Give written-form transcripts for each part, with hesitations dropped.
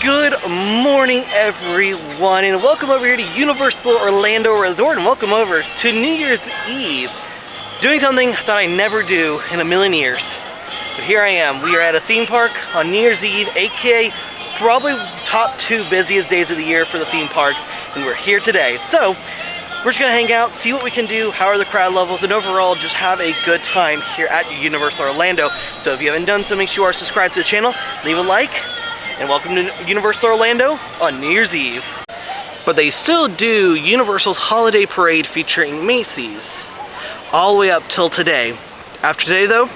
Good morning, everyone, and welcome over here to Universal Orlando Resort, and welcome over to New Year's Eve. Doing something that I never do in a million years. But here I am. We are at a theme park on New Year's Eve, aka probably top 2 busiest days of the year for the theme parks, and we're here today. So, we're just gonna hang out, see what we can do, how are the crowd levels, and overall just have a good time here at Universal Orlando. So if you haven't done so, make sure you are subscribed to the channel, leave a like, and welcome to Universal Orlando on New Year's Eve. But they still do Universal's Holiday Parade featuring Macy's all the way up till today. After today though,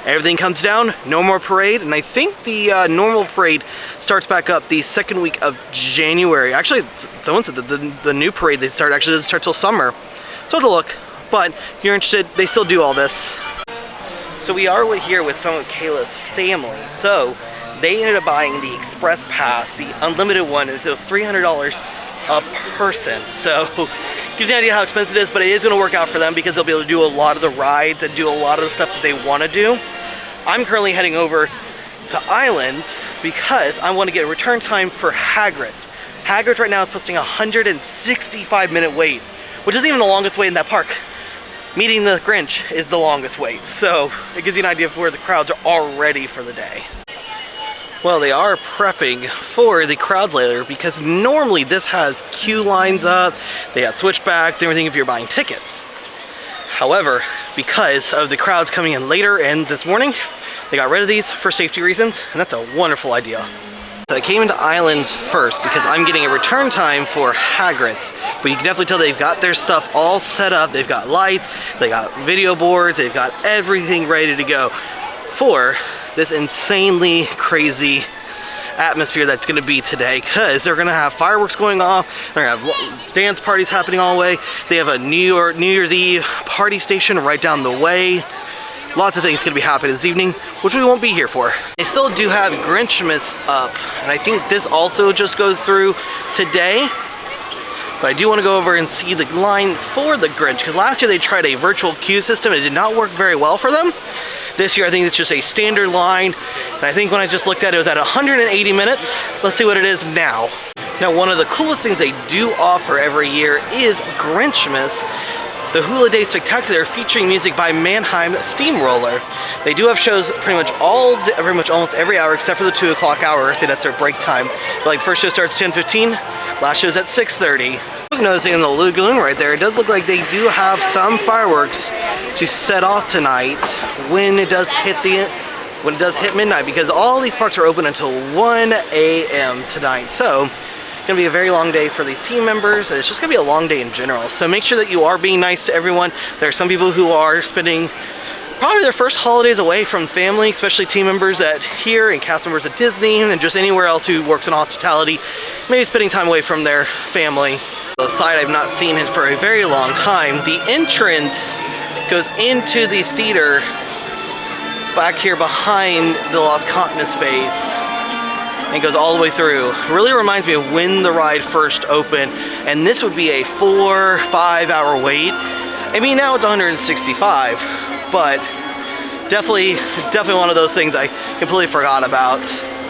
everything comes down, no more parade, and I think the normal parade starts back up the second week of January. Actually, someone said that the new parade actually doesn't start till summer. So have a look, but if you're interested, they still do all this. So we are here with some of Kayla's family. So they ended up buying the Express Pass, the unlimited one, and it was $300 a person. So gives you an idea how expensive it is, but it is going to work out for them because they'll be able to do a lot of the rides and do a lot of the stuff that they want to do. I'm currently heading over to Islands because I want to get a return time for Hagrid's. Hagrid's right now is posting a 165-minute wait, which isn't even the longest wait in that park. Meeting the Grinch is the longest wait, so it gives you an idea of where the crowds are already for the day. Well, they are prepping for the crowds later because normally this has queue lines up, they have switchbacks, everything if you're buying tickets. However, because of the crowds coming in later and this morning, they got rid of these for safety reasons, and that's a wonderful idea. So I came into Islands first because I'm getting a return time for Hagrid's, but you can definitely tell they've got their stuff all set up. They've got lights, they got video boards, they've got everything ready to go for this insanely crazy atmosphere that's going to be today, because they're going to have fireworks going off, they're going to have dance parties happening all the way, they have a New Year's Eve party station right down the way. Lots of things going to be happening this evening, which we won't be here for. They still do have Grinchmas up, and I think this also just goes through today. But I do want to go over and see the line for the Grinch, because last year they tried a virtual queue system and it did not work very well for them. This year I think it's just a standard line, and I think when I just looked at it, it was at 180 minutes. Let's see what it is now. Now, one of the coolest things they do offer every year is Grinchmas, the Hula Day Spectacular featuring music by Mannheim Steamroller. They do have shows pretty much almost every hour except for the 2 o'clock hour. I think that's their break time. But like the first show starts at 10:15, last show's at 6:30. I was noticing in the lagoon right there, it does look like they do have some fireworks to set off tonight when it does hit midnight, because all these parks are open until 1 a.m. tonight. So it's gonna be a very long day for these team members, and it's just gonna be a long day in general. So make sure that you are being nice to everyone. There are some people who are spending probably their first holidays away from family, especially team members at here and cast members at Disney and just anywhere else who works in hospitality, maybe spending time away from their family. The side I've not seen it for a very long time. The entrance goes into the theater back here behind the Lost Continent space and goes all the way through. Really reminds me of when the ride first opened, and this would be a 4-5 hour wait. I mean, now it's 165, but definitely one of those things I completely forgot about.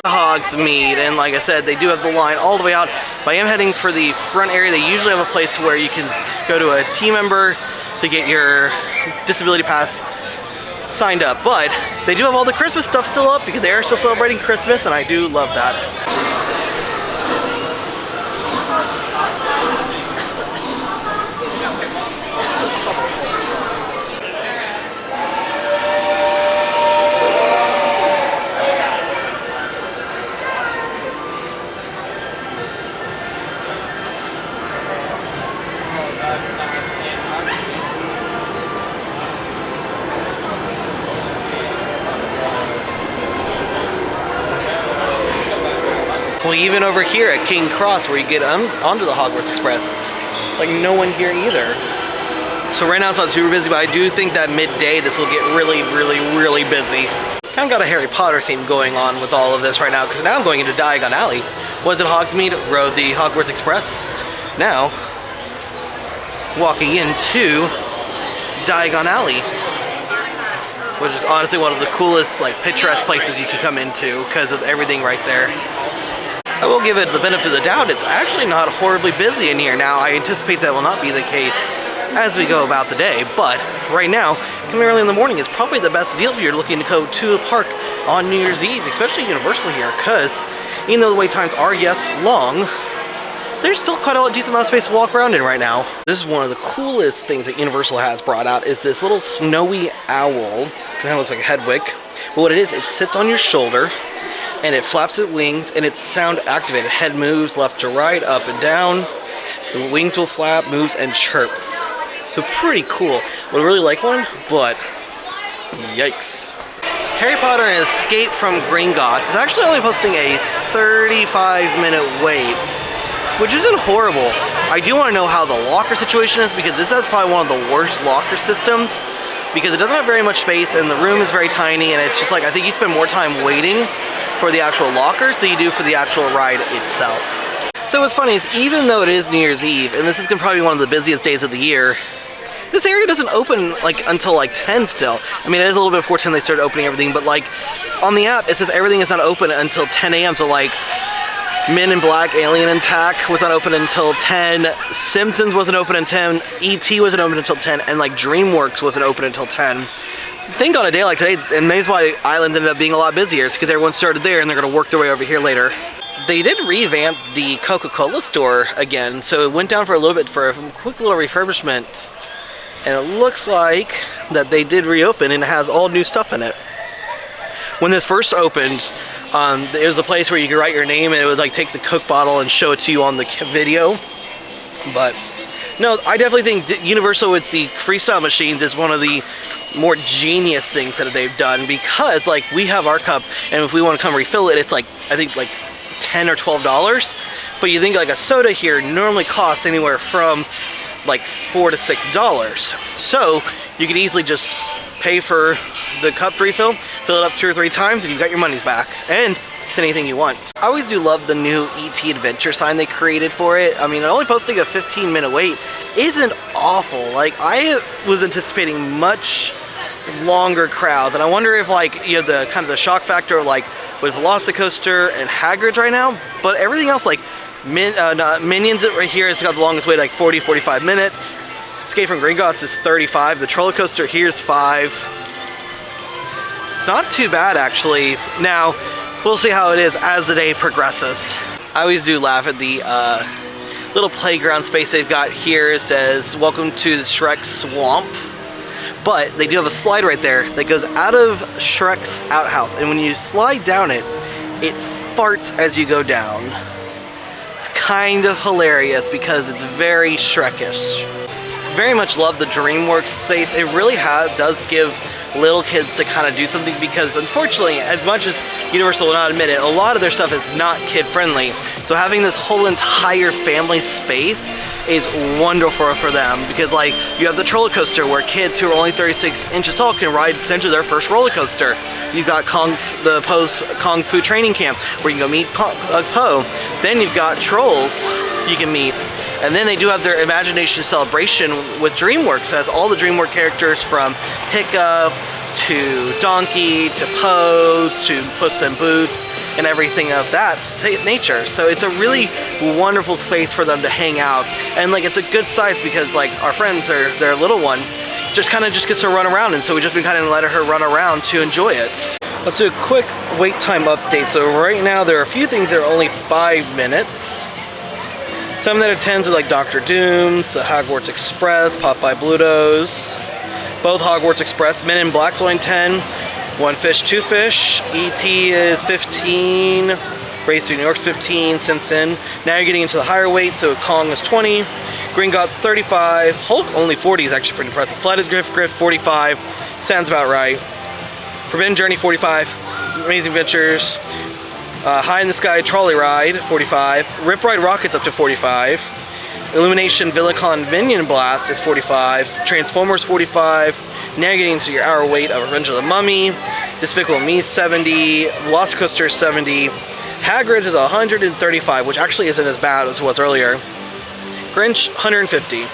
Hogsmeade, and like I said, they do have the line all the way out. But I am heading for the front area. They usually have a place where you can go to a team member to get your disability pass signed up, but they do have all the Christmas stuff still up because they are still celebrating Christmas, and I do love that. Well, even over here at King Cross, where you get onto the Hogwarts Express, it's like no one here either. So right now it's not super busy, but I do think that midday this will get really, really, really busy. Kind of got a Harry Potter theme going on with all of this right now, because now I'm going into Diagon Alley. Was it Hogsmeade? Rode the Hogwarts Express. Now, walking into Diagon Alley, which is honestly one of the coolest, like, picturesque places you can come into because of everything right there. I will give it the benefit of the doubt, it's actually not horribly busy in here. Now, I anticipate that will not be the case as we go about the day, but right now, coming early in the morning is probably the best deal if you're looking to go to a park on New Year's Eve, especially Universal here, because even though the wait times are, yes, long, there's still quite a decent amount of space to walk around in right now. This is one of the coolest things that Universal has brought out, is this little snowy owl. Kind of looks like a Hedwig. But what it is, it sits on your shoulder, and it flaps its wings, and it's sound activated. Head moves left to right, up and down. The wings will flap, moves, and chirps. So pretty cool. Would really like one, but yikes. Harry Potter and Escape from Gringotts is actually only posting a 35-minute wait, which isn't horrible. I do want to know how the locker situation is, because this is probably one of the worst locker systems, because it doesn't have very much space and the room is very tiny, and it's just like, I think you spend more time waiting for the actual lockers than you do for the actual ride itself. So what's funny is, even though it is New Year's Eve, and this is probably one of the busiest days of the year, this area doesn't open like until like 10 still. I mean, it is a little bit before 10 they started opening everything, but like on the app it says everything is not open until 10 a.m. So like Men in Black, Alien Attack was not open until 10, Simpsons wasn't open until 10, E.T. wasn't open until 10, and like DreamWorks wasn't open until 10. Think on a day like today, and that's why Island ended up being a lot busier, it's because everyone started there and they're going to work their way over here later. They did revamp the Coca-Cola store again, so it went down for a little bit for a quick little refurbishment. And it looks like that they did reopen, and it has all new stuff in it. When this first opened, it was a place where you could write your name and it would like take the Coke bottle and show it to you on the video. But no, I definitely think Universal with the freestyle machines is one of the more genius things that they've done, because like we have our cup, and if we want to come refill it, it's like, I think like $10 or $12. But you think like a soda here normally costs anywhere from like $4 to $6. So you could easily just pay for the cup refill, fill it up 2 or 3 times, and you've got your money's back. And it's anything you want. I always do love the new E.T. Adventure sign they created for it. I mean, only posting a 15-minute wait isn't awful. Like, I was anticipating much longer crowds, and I wonder if like you have the kind of the shock factor of like with Velocicoaster and Hagrid's right now, but everything else like Minions right here has got the longest wait, like 40-45 minutes. Escape from Gringotts is 35. The roller coaster here is 5. It's not too bad actually. Now we'll see how it is as the day progresses. I always do laugh at the little playground space they've got here. It says welcome to the Shrek Swamp, but they do have a slide right there that goes out of Shrek's outhouse, and when you slide down it, it farts as you go down. Kind of hilarious because it's very Shrekish. Very much love the DreamWorks space. It really does give little kids to kind of do something, because unfortunately, as much as Universal will not admit it, a lot of their stuff is not kid friendly. So having this whole entire family space is wonderful for them, because like you have the roller coaster where kids who are only 36 inches tall can ride potentially their first roller coaster. You've got the Poe's Kung Fu training camp where you can go meet Poe. Then you've got Trolls you can meet. And then they do have their Imagination Celebration with DreamWorks. It has all the DreamWorks characters from Hiccup to Donkey to Poe to Puss in Boots and everything of that nature. So it's a really wonderful space for them to hang out. And like it's a good size, because like our friends, their little one, just gets to run around, and so we've just been kind of letting her run around to enjoy it. Let's do a quick wait time update. So right now there are a few things that are only 5 minutes. Some that are 10s are like Dr. Doom's, the Hogwarts Express, Popeye Bluto's, both Hogwarts Express. Men in Black's only 10, One Fish, Two Fish, E.T. is 15, Race to New York's 15, Simpson. Now you're getting into the higher weight, so Kong is 20, Gringotts 35, Hulk only 40 is actually pretty impressive. Flooded Griff 45, sounds about right. Forbidden Journey 45, Amazing Adventures, High in the Sky Trolley Ride 45, Rip Ride Rockets up to 45, Illumination Villicon Minion Blast is 45, Transformers 45. Now you're getting into your hour wait of Revenge of the Mummy, Despicable Me 70, Velocicoaster 70, Hagrid's is 135, which actually isn't as bad as it was earlier. Grinch 150.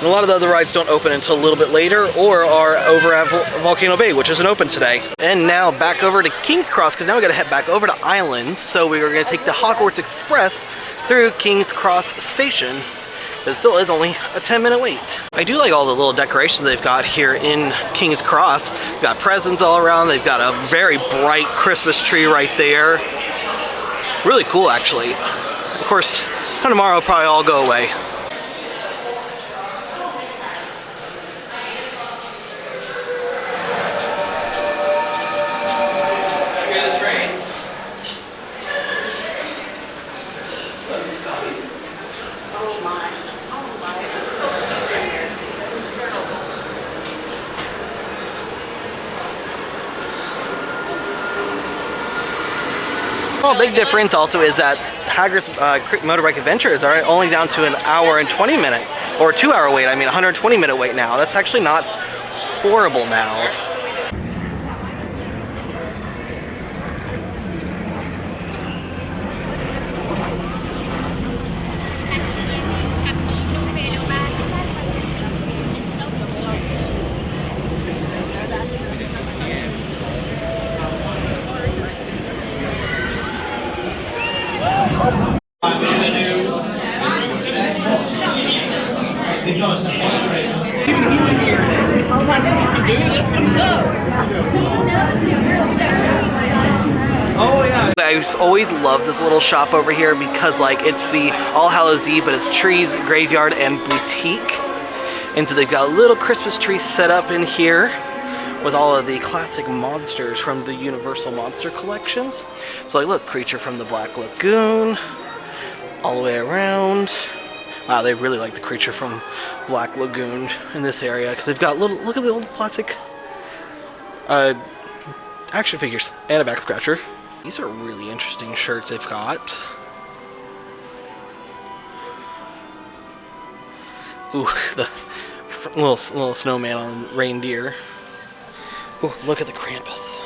And a lot of the other rides don't open until a little bit later or are over at Volcano Bay, which isn't open today. And now back over to King's Cross, because now we gotta head back over to Islands. So we are gonna take the Hogwarts Express through King's Cross Station. It still is only a 10-minute wait. I do like all the little decorations they've got here in King's Cross. They've got presents all around. They've got a very bright Christmas tree right there. Really cool, actually. Of course, tomorrow will probably all go away. Well, big difference also is that Hagrid's Motorbike Adventures are only down to an hour and 20 minute, or 2-hour wait, I mean 120-minute wait now. That's actually not horrible now. I always love this little shop over here because like it's the All Hallows Eve, but it's trees, graveyard, and boutique. And so they've got a little Christmas tree set up in here with all of the classic monsters from the Universal Monster collections. So like look, Creature from the Black Lagoon, all the way around. Wow, they really like the Creature from Black Lagoon in this area because they've got little, look at the little classic action figures and a back scratcher. These are really interesting shirts they've got. Ooh, the little snowman on reindeer. Ooh, look at the Krampus.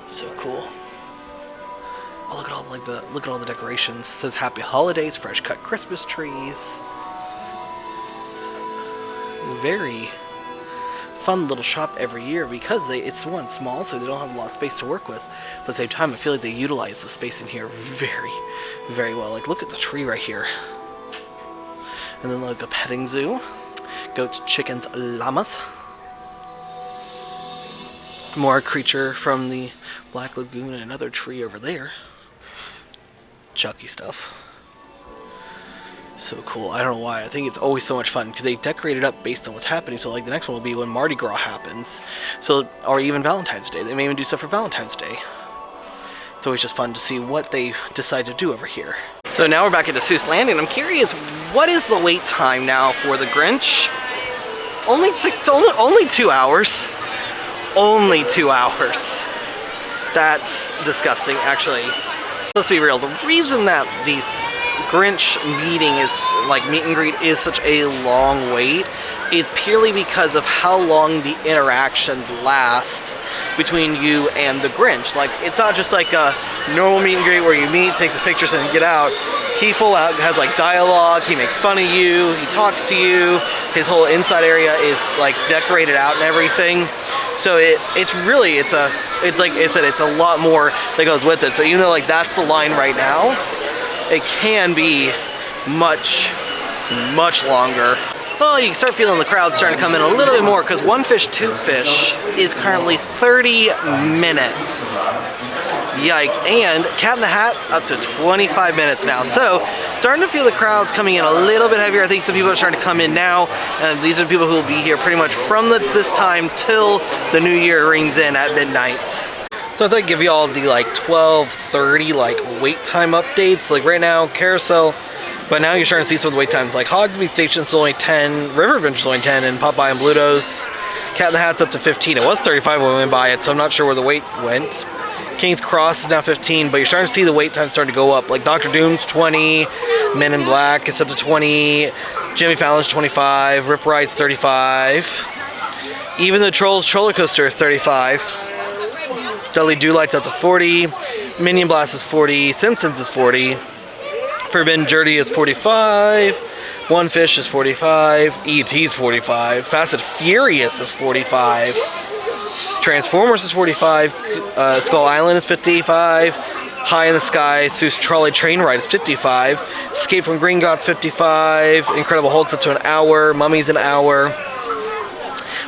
So cool. Oh, look at all look at all the decorations. It says Happy Holidays, fresh cut Christmas trees. Very fun little shop every year because it's one small, so they don't have a lot of space to work with. But at the same time, I feel like they utilize the space in here very, very well. Like look at the tree right here. And then like a petting zoo. Goats, chickens, llamas. More Creature from the Black Lagoon and another tree over there. Chucky stuff. So cool. I don't know why. I think it's always so much fun because they decorate it up based on what's happening. So like the next one will be when Mardi Gras happens. So, or even Valentine's Day. They may even do stuff for Valentine's Day. It's always just fun to see what they decide to do over here. So now we're back at Seuss Landing. I'm curious, what is the wait time now for the Grinch? Only 2 hours. Only 2 hours. That's disgusting, actually. Let's be real. The reason that these Grinch meeting is like meet and greet is such a long wait is purely because of how long the interactions last between you and the Grinch. Like it's not just like a normal meet and greet where you meet, takes his pictures, and you get out. He full out has like dialogue. He makes fun of you. He talks to you. His whole inside area is like decorated out and everything. So it's like I said, it's a lot more that goes with it. So even though like that's the line right now, it can be much, much longer. Well, you can start feeling the crowd starting to come in a little bit more because One Fish, Two Fish is currently 30 minutes. Yikes. And Cat in the Hat up to 25 minutes now. So starting to feel the crowds coming in a little bit heavier. I think some people are starting to come in now, and these are people who will be here pretty much from this time till the new year rings in at midnight. So I thought I'd give you all the like 12:30 like wait time updates. Like right now, Carousel, but now you're starting to see some of the wait times. Like Hogsmeade Station's only 10, River Adventure's only 10, and Popeye and Bluto's. Cat in the Hat's up to 15. It was 35 when we went by it, so I'm not sure where the wait went. King's Cross is now 15, but you're starting to see the wait time starting to go up. Like Dr. Doom's 20, Men in Black is up to 20, Jimmy Fallon's 25, Rip Ride's 35, even the Trolls Troller Coaster is 35, Dudley Do Light's up to 40, Minion Blast is 40, Simpsons is 40, Forbidden Journey is 45. One Fish is 45. E.T.'s 45. Fast and Furious is 45. Transformers is 45. Skull Island is 55. High in the Sky, Seuss Trolley Train Ride is 55. Escape from Gringotts 55. Incredible Hulk's up to an hour. Mummy's an hour.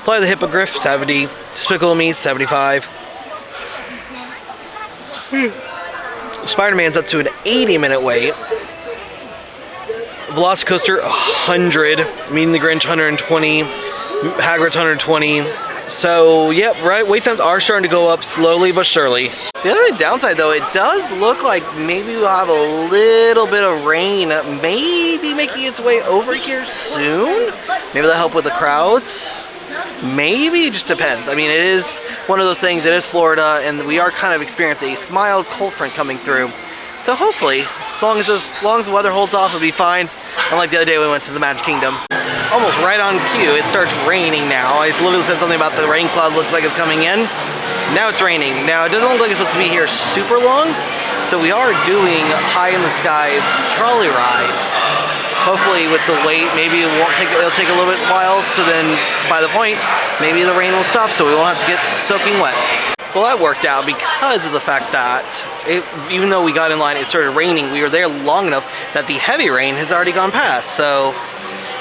Fly the Hippogriff 70. Despicable Me 75. Spider-Man's up to an 80-minute wait. Velocicoaster 100. Meeting the Grinch 120. Hagrid's 120. So, yep, right, wait times are starting to go up slowly but surely. So the other downside, though, it does look like maybe we'll have a little bit of rain maybe making its way over here soon. Maybe that'll help with the crowds. Maybe, it just depends. I mean, it is one of those things, it is Florida, and we are kind of experiencing a mild cold front coming through. So hopefully, as long as the weather holds off, it'll be fine. Unlike the other day we went to the Magic Kingdom. Almost right on cue, it starts raining now. I literally said something about the rain cloud looks like it's coming in. Now it's raining. Now it doesn't look like it's supposed to be here super long, so we are doing High in the Sky trolley ride. Hopefully with the wait, maybe it'll take a little bit while, so then by the point, maybe the rain will stop so we won't have to get soaking wet. Well, that worked out because of the fact that even though we got in line, it started raining, we were there long enough that the heavy rain has already gone past. So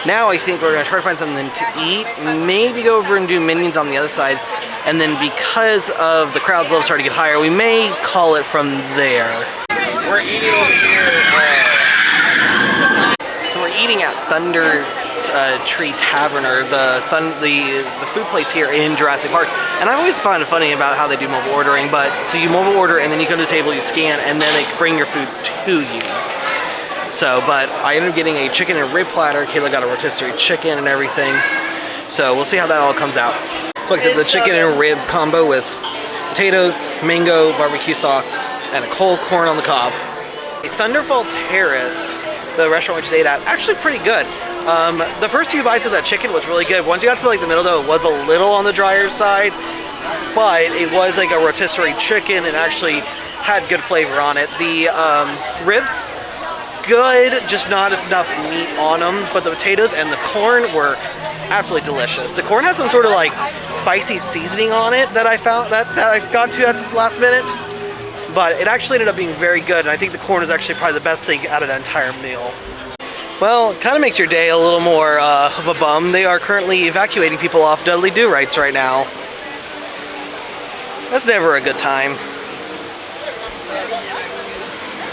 now I think we're going to try to find something to eat, maybe go over and do Minions on the other side, and then because of the crowd's level starting to get higher, we may call it from there. We're eating over here. So we're eating at Thunder Tree Tavern, or the food place here in Jurassic Park. And I've always found it funny about how they do mobile ordering, but so you mobile order and then you come to the table, you scan, and then they bring your food to you. So, but I ended up getting a chicken and rib platter. Kayla got a rotisserie chicken and everything. So we'll see how that all comes out. So like I said, the chicken and rib combo with potatoes, mango, barbecue sauce, and a cold corn on the cob. A Thunderfall Terrace, the restaurant we just ate at, actually pretty good. The first few bites of that chicken was really good. Once you got to like the middle though, it was a little on the drier side, but it was like a rotisserie chicken and actually had good flavor on it. The ribs, good, just not enough meat on them, but the potatoes and the corn were absolutely delicious. The corn has some sort of like spicy seasoning on it that I found that I got to at the last minute, but it actually ended up being very good, and I think the corn is actually probably the best thing out of that entire meal. Well, it kind of makes your day a little more of a bum. They are currently evacuating people off Dudley Do-Rights right now. That's never a good time.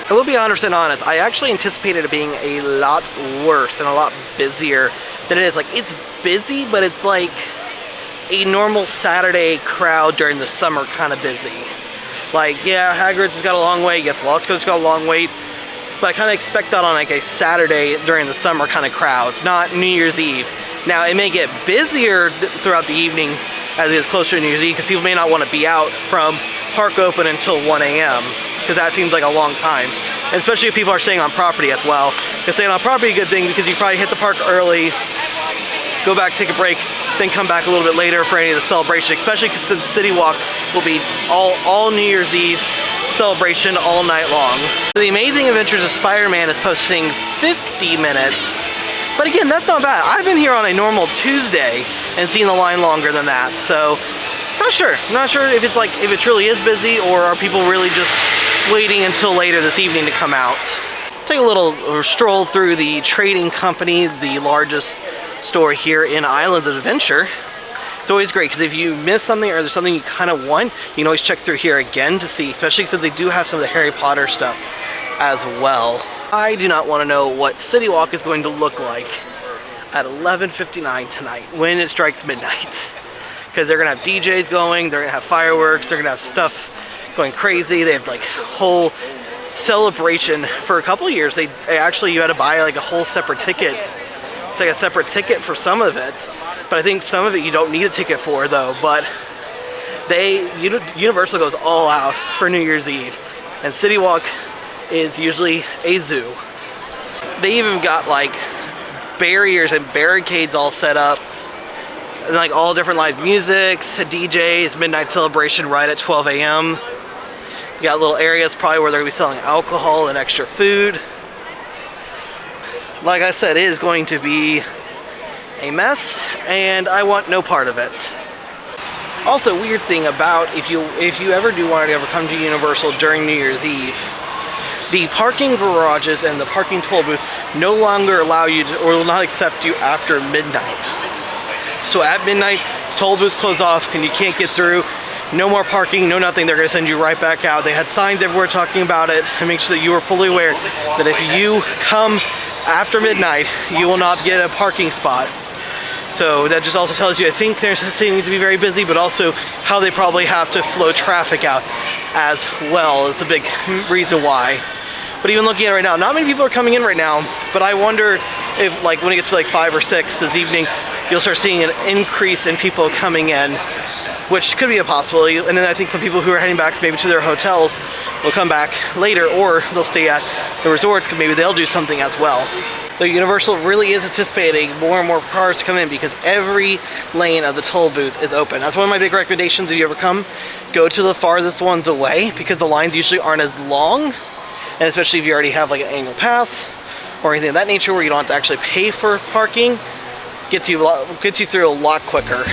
I will be 100% honest, I actually anticipated it being a lot worse and a lot busier than it is. Like, it's busy, but it's like a normal Saturday crowd during the summer kind of busy. Like, yeah, Hagrid's has got a long wait, yes, Velocicoaster's got a long wait, but I kind of expect that on like a Saturday during the summer kind of crowds, not New Year's Eve. Now, it may get busier throughout the evening as it is closer to New Year's Eve, because people may not want to be out from park open until 1 a.m. because that seems like a long time. And especially if people are staying on property as well. Because staying on property is a good thing because you probably hit the park early, go back, take a break, then come back a little bit later for any of the celebration, especially since City Walk will be all New Year's Eve celebration all night long. The Amazing Adventures of Spider-Man is posting 50 minutes, but again, that's not bad. I've been here on a normal Tuesday and seen the line longer than that, so I'm not sure if it's like, if it truly is busy, or are people really just waiting until later this evening to come out. Take a little stroll through the Trading Company, the largest store here in Islands of Adventure. It's always great because if you miss something or there's something you kind of want, you can always check through here again to see, especially since they do have some of the Harry Potter stuff as well. I do not want to know what City Walk is going to look like at 11:59 tonight when it strikes midnight, because they're gonna have DJs going, they're gonna have fireworks, they're gonna have stuff going crazy. They have like whole celebration. For a couple years they actually, you had to buy like a whole separate ticket. It's like a separate ticket for some of it, but I think some of it you don't need a ticket for though. But Universal goes all out for New Year's Eve, and City Walk is usually a zoo. They even got like barriers and barricades all set up, and like all different live music, DJs, midnight celebration right at 12 a.m. You got little areas probably where they're gonna be selling alcohol and extra food. like I said, it is going to be a mess, and I want no part of it. Also, weird thing about if you ever do want to ever come to Universal during New Year's Eve, the parking garages and the parking toll booth no longer allow you to, or will not accept you after midnight. So at midnight, toll booths close off and you can't get through. No more parking, no nothing. They're going to send you right back out. They had signs everywhere talking about it, and make sure that you are fully aware that if you come after midnight, you will not get a parking spot. So that just also tells you, I think they're seeming to be very busy, but also how they probably have to flow traffic out as well is the big reason why. But even looking at it right now, not many people are coming in right now, but I wonder if, like, when it gets to like 5 or 6 this evening, you'll start seeing an increase in people coming in, which could be a possibility. And then I think some people who are heading back maybe to their hotels will come back later, or they'll stay at the resorts because maybe they'll do something as well. So Universal really is anticipating more and more cars to come in because every lane of the toll booth is open. That's one of my big recommendations if you ever come. Go to the farthest ones away because the lines usually aren't as long, and especially if you already have like an annual pass or anything of that nature where you don't have to actually pay for parking, gets you through a lot quicker.